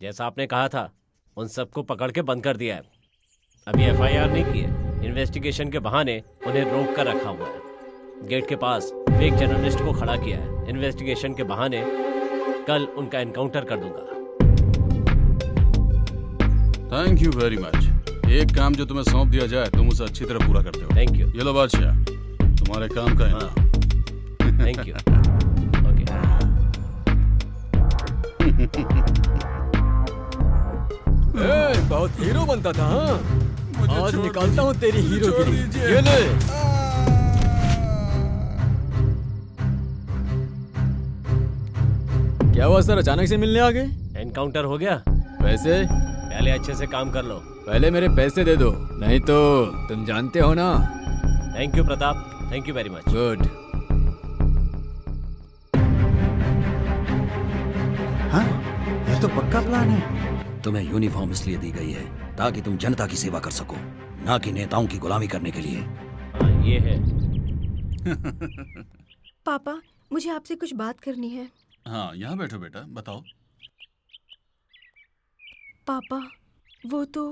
जैसा आपने कहा था उन सबको पकड़ के बंद कर दिया है। अभी एफआईआर नहीं की है, इन्वेस्टिगेशन के बहाने उन्हें रोक कर रखा हुआ है। गेट के पास फेक जर्नलिस्ट को खड़ा किया है। इन्वेस्टिगेशन के बहाने कल उनका एनकाउंटर कर दूंगा। Thank you very much. एक काम जो तुम्हें सौंप दिया जाए तुम उसे अच्छी तरह पूरा करते हो। Thank you. ये लो बादशाह, तुम्हारे काम का है। Thank you. ओके। बहुत हीरो बनता था। मुझे आज छोड़ निकालता हूँ तेरी हीरो छोड़ की। दीजिए। ये ले। क्या हुआ सर, अचानक से मिलने आ गए? एनकाउंटर हो गया। पैसे? पहले अच्छे से काम कर लो। पहले मेरे पैसे दे दो, नहीं तो तुम जानते हो ना। Thank you Pratap, thank you very much. Good. हाँ, ये तो पक्का प्लान है। तुम्हें यूनिफॉर्म इसलिए दी गई है ताकि तुम जनता की सेवा कर सको, ना कि नेताओं की गुलामी करने के लिए। हाँ, ये है। पापा, मुझे आपसे कुछ बात करनी है। हाँ, यहाँ बैठो बेटा, बताओ। पापा, वो तो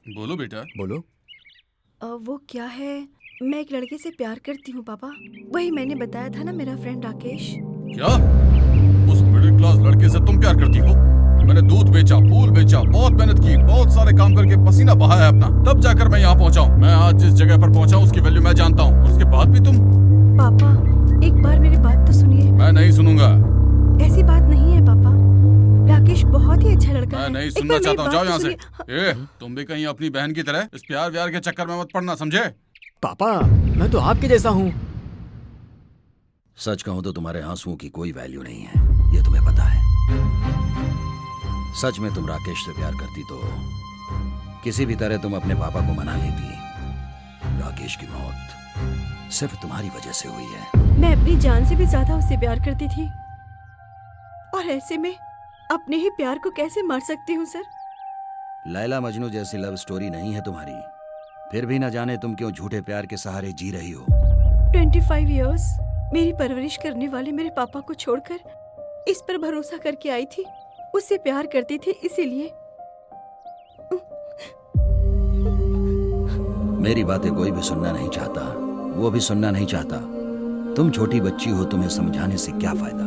बोलो बेटा। बोलो। वो क्या है, मैं एक लड़के से प्यार करती हूँ पापा। वही मैंने बताया था ना, मेरा फ्रेंड राकेश। क्या? उस मिडिल क्लास लड़के से तुम प्यार करती हो? मैंने दूध बेचा, फूल बेचा, बहुत मेहनत की, बहुत सारे काम करके पसीना बहाया है अपना, तब जाकर मैं यहाँ पहुँचा हूँ। मैं आज जिस जगह पर पहुँचा उसकी वैल्यू मैं जानता हूँ, और उसके बाद भी तुम। पापा, एक बार मेरी बात तो सुनिए। मैं नहीं सुनूंगा। ऐसी बात नहीं है पापा, राकेश बहुत ही अच्छा लड़का मैं है। नहीं एक सुनना बार चाहता हूँ, मेरी जाओ बात यहाँ तो से। ए, तुम भी कहीं अपनी बहन की तरह इस प्यार व्यार के चक्कर में मत पड़ना, समझे? पापा, मैं तो आपके जैसा हूँ। सच कहूं तो तुम्हारे आंसुओं की कोई वैल्यू नहीं है, ये तुम्हें पता है। सच में तुम राकेश से प्यार करती तो किसी भी तरह तुम अपने पापा को मना लेती। राकेश की मौत सिर्फ तुम्हारी वजह से हुई है। मैं अपनी जान से भी ज्यादा उससे प्यार करती थी, और ऐसे में अपने ही प्यार को कैसे मार सकती हूँ सर? लैला मजनू जैसी लव स्टोरी नहीं है तुम्हारी, फिर भी न जाने तुम क्यों झूठे प्यार के सहारे जी रही हो। 25 इयर्स मेरी परवरिश करने वाले मेरे पापा को छोड़कर इस पर भरोसा करके आई थी, उससे प्यार करती थी, इसीलिए। मेरी बातें कोई भी सुनना नहीं चाहता, वो भी सुनना नहीं चाहता। तुम छोटी बच्ची हो, तुम्हें समझाने से क्या फायदा।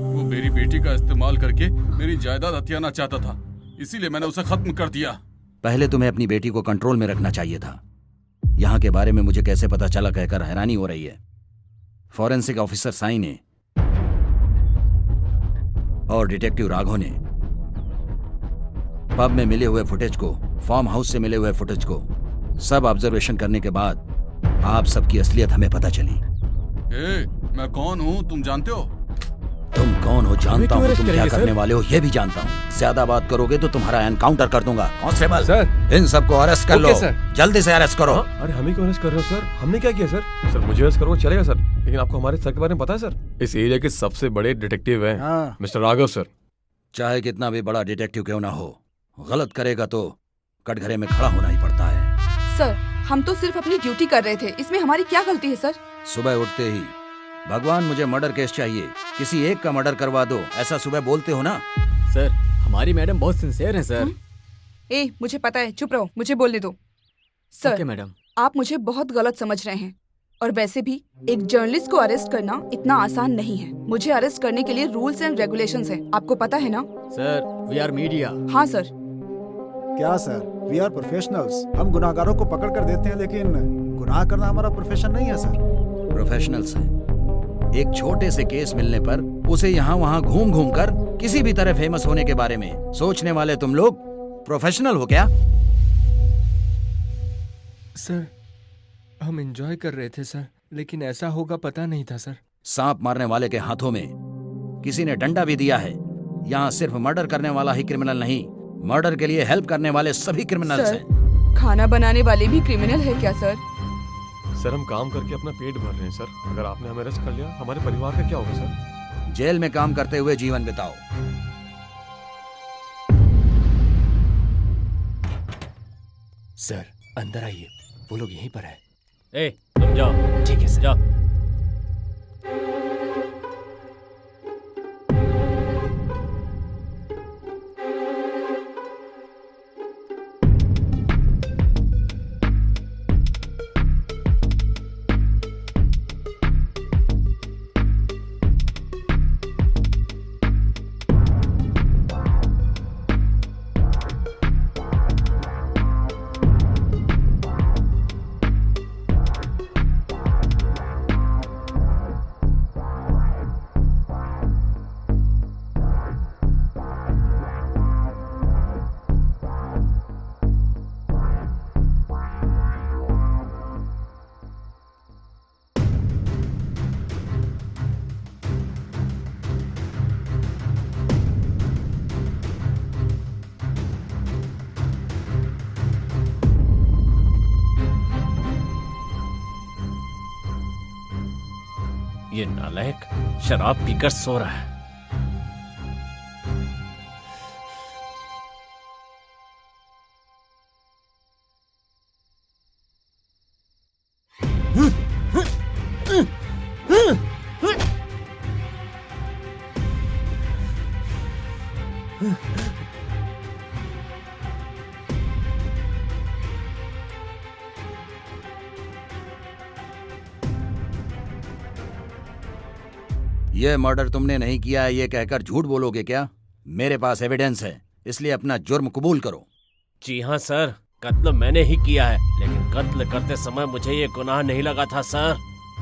वो मेरी बेटी का इस्तेमाल करके मेरी जायदाद हथियाना चाहता था, इसीलिए मैंने उसे खत्म कर दिया। पहले तुम्हें अपनी बेटी को कंट्रोल में रखना चाहिए था। यहाँ के बारे में मुझे कैसे पता चला कहकर हैरानी हो रही है। फॉरेंसिक ऑफिसर साई ने और डिटेक्टिव राघव ने पब में मिले हुए फुटेज को, फार्म हाउस से मिले हुए फुटेज को सब ऑब्जर्वेशन करने के बाद आप सबकी असलियत हमें पता चली। मैं कौन हूँ तुम जानते हो? तुम कौन हो जानता हूँ, तुम क्या करेंगे, करने सर? वाले हो ये भी जानता हूँ। ज्यादा बात करोगे तो तुम्हारा एनकाउंटर कर दूंगा। Constable, sir. इन सबको अरेस्ट कर लो, सर। जल्दी से अरेस्ट करो। अरे हमें क्यों अरेस्ट कर रहे हो सर? हमने क्या किया सर? सर मुझे अरेस्ट करो चलेगा सर, लेकिन आपको हमारे सर के बारे में पता है सर? इस एरिया के सबसे बड़े डिटेक्टिव हैं हाँ। Mister Raghav sir. चाहे कितना भी बड़ा डिटेक्टिव क्यों ना हो, गलत करेगा तो कटघरे में खड़ा होना ही पड़ता है। सर, हम तो सिर्फ अपनी ड्यूटी कर रहे थे, इसमें हमारी क्या गलती है सर? सुबह उठते ही भगवान मुझे मर्डर केस चाहिए, किसी एक का मर्डर करवा दो, ऐसा सुबह बोलते हो ना? सर, हमारी मैडम बहुत सिंसियर हैं सर। ए, मुझे पता है, चुप रहो, मुझे बोलने दो। Sir, okay madam. आप मुझे बहुत गलत समझ रहे हैं, और वैसे भी एक जर्नलिस्ट को अरेस्ट करना इतना आसान नहीं है। मुझे अरेस्ट करने के लिए रूल्स एंड रेगुलेशंस हैं, आपको पता है ना? Sir, we are media. हाँ सर। क्या सर, वी आर प्रोफेशनल्स। हम गुनाहगारों को पकड़ कर देते हैं, लेकिन गुनाह करना हमारा प्रोफेशन नहीं है सर। प्रोफेशनल्स हैं। एक छोटे से केस मिलने पर उसे यहाँ वहाँ घूम घूम कर किसी भी तरह फेमस होने के बारे में सोचने वाले तुम लोग प्रोफेशनल हो क्या? सर हम एंजॉय कर रहे थे सर, लेकिन ऐसा होगा पता नहीं था सर। सांप मारने वाले के हाथों में किसी ने डंडा भी दिया है। यहाँ सिर्फ मर्डर करने वाला ही क्रिमिनल नहीं, मर्डर के लिए हेल्प करने वाले सभी क्रिमिनल्स हैं। खाना बनाने वाले भी क्रिमिनल है क्या सर? सर हम काम करके अपना पेट भर रहे हैं सर, अगर आपने हमें अरेस्ट कर लिया हमारे परिवार का क्या होगा सर? जेल में काम करते हुए जीवन बिताओ। सर अंदर आइए, वो लोग यहीं पर है। ए, तुम जाओ। ठीक है सर। जाओ। ये नालायक शराब पीकर सो रहा है। ये मर्डर तुमने नहीं किया है ये कहकर झूठ बोलोगे क्या? मेरे पास एविडेंस है, इसलिए अपना जुर्म कबूल करो। जी हाँ सर, कत्ल मैंने ही किया है, लेकिन कत्ल करते समय मुझे ये गुनाह नहीं लगा था सर।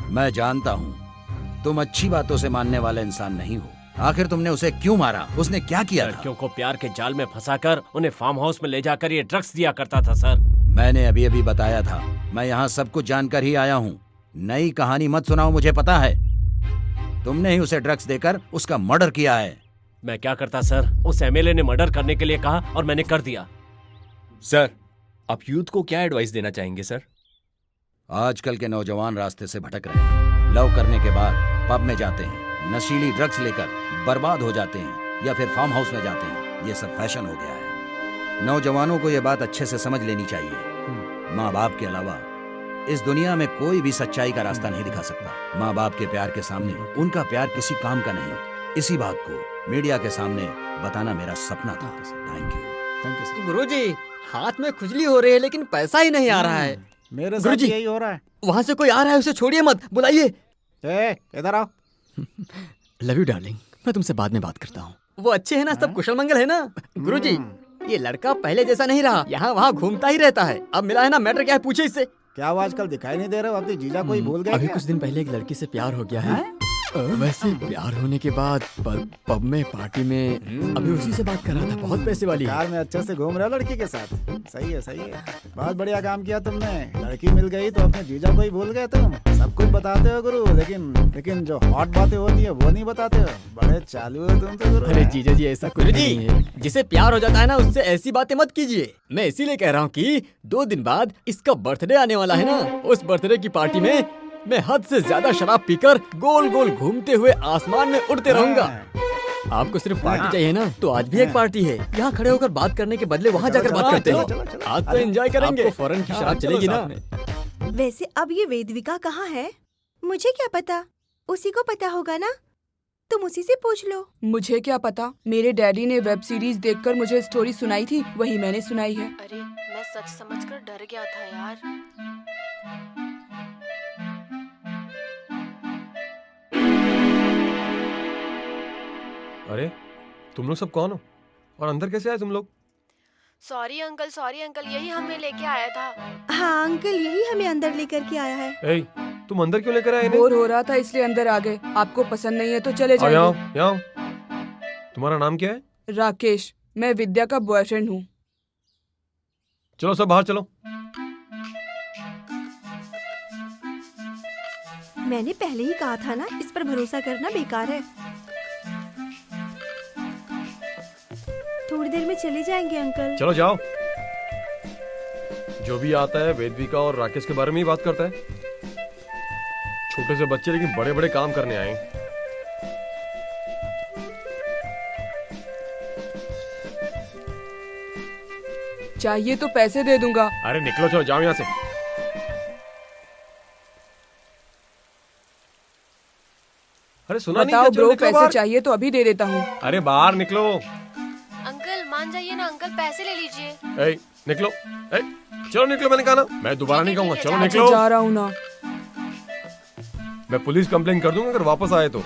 मैं जानता हूँ तुम अच्छी बातों से मानने वाला इंसान नहीं हो। आखिर तुमने उसे क्यों मारा? उसने क्या किया था? लड़कियों को प्यार के जाल में फंसाकर उन्हें फार्म हाउस में ले जाकर ये ड्रग्स दिया करता था सर। मैंने अभी अभी बताया था, मैं यहाँ सब कुछ जानकर ही आया हूँ। नई कहानी मत सुनाओ, मुझे पता है तुमने ही उसे ड्रग्स देकर उसका मर्डर किया है। मैं क्या करता सर, उस एमएलए ने मर्डर करने के लिए कहा और मैंने कर दिया। सर, आप यूथ को क्या एडवाइस देना चाहेंगे सर? आजकल के नौजवान रास्ते से भटक रहे हैं। लव करने के बाद पब में जाते हैं, नशीली ड्रग्स लेकर बर्बाद हो जाते हैं, या फिर फार्म हाउस में जाते हैं। ये सब फैशन हो गया है। नौजवानों को ये बात अच्छे से समझ लेनी चाहिए। माँ बाप के अलावा इस दुनिया में कोई भी सच्चाई का रास्ता नहीं दिखा सकता। माँ बाप के प्यार के सामने उनका प्यार किसी काम का नहीं। इसी बात को मीडिया के सामने बताना मेरा सपना था। Thank you. गुरुजी, हाथ में खुजली हो रही है लेकिन पैसा ही नहीं आ रहा है। मेरे साथ गुरुजी, यही हो रहा है। वहाँ से कोई आ रहा है, उसे छोड़िए मत, बुलाइए। इधर आओ। लव यू डार्लिंग, मैं तुमसे बाद में बात करता हूँ। वो अच्छे है ना, सब कुशल मंगल है ना? गुरुजी, ये लड़का पहले जैसा नहीं रहा, यहाँ वहाँ घूमता ही रहता है। अब मिला है ना, मैटर क्या है पूछे इससे। क्या वो आजकल दिखाई नहीं दे रहे हो? अपनी जीजा कोई भूल गए अभी क्या? कुछ दिन पहले एक लड़की से प्यार हो गया है। वैसे प्यार होने के बाद पब में पार्टी में अभी उसी से बात कर रहा था, बहुत पैसे वाली है। कार में अच्छे से घूम रहे हो लड़की के साथ। सही है, सही है। बहुत बढ़िया काम किया तुमने। लड़की मिल गई तो अपने जीजा को ही भूल गए तुम। सब कुछ बताते हो गुरु, लेकिन जो हॉट बातें होती है वो नहीं बताते हो। बड़े चालू हो तुम तो गुरु। अरे जीजा जी, ऐसा कुछ नहीं है। जिसे प्यार हो जाता है ना, उससे ऐसी बातें मत कीजिए। मैं इसीलिए कह रहा हूँ कि 2 दिन बाद इसका बर्थडे आने वाला है ना, उस बर्थडे की पार्टी में मैं हद से ज्यादा शराब पीकर गोल गोल घूमते हुए आसमान में उड़ते रहूंगा। आपको सिर्फ पार्टी चाहिए ना, तो आज भी एक पार्टी है। यहाँ खड़े होकर बात करने के बदले वहाँ जाकर बात करते हैं। आज तो एंजॉय करेंगे। आपको फौरन की शराब चलेगी ना? वैसे अब ये वेदविका कहाँ है? मुझे क्या पता, उसी को पता होगा ना। तुम उसी से पूछ लो। मुझे क्या पता, मेरे डैडी ने वेब सीरीज देखकर मुझे स्टोरी सुनाई थी, वही मैंने सुनाई है। अरे मैं सच समझकर डर गया था यार। अरे तुम लोग सब कौन हो और अंदर कैसे आए तुम लोग? सॉरी अंकल, यही हमें लेके आया था। हाँ अंकल, यही हमें अंदर लेकर के आया है। ए, तुम अंदर क्यों लेकर आए इन्हें? बोर हो रहा था इसलिए अंदर आ गए। आपको पसंद नहीं है तो चले आओ, यहाँ जाइए। आओ, यहाँ आओ। तुम्हारा नाम क्या है? राकेश, मैं विद्या का बॉयफ्रेंड हूँ। चलो सब बाहर चलो। मैंने पहले ही कहा था ना, इस पर भरोसा करना बेकार है। थोड़ी देर में चले जाएंगे अंकल। चलो जाओ। जो भी आता है वेदविका और राकेश के बारे में ही बात करता है। छोटे से बच्चे लेकिन बड़े बड़े काम करने आए। चाहिए तो पैसे दे दूंगा। अरे निकलो, चलो जाओ यहाँ से। अरे सुना नहीं बताओ क्या? चलो ब्रो, निकलो पैसे बाहर। चाहिए तो अभी दे देता हूँ। अरे बाहर निकलो। अंकल मान जाइए ना अंकल, पैसे ले लीजिए। ए, निकलो। ए, चलो निकलो, मैंने कहा ना। मैं दोबारा नहीं कहूंगा। चलो अच्छा, निकलो। जा रहा हूँ ना। मैं पुलिस कंप्लेन कर दूंगा अगर वापस आए तो।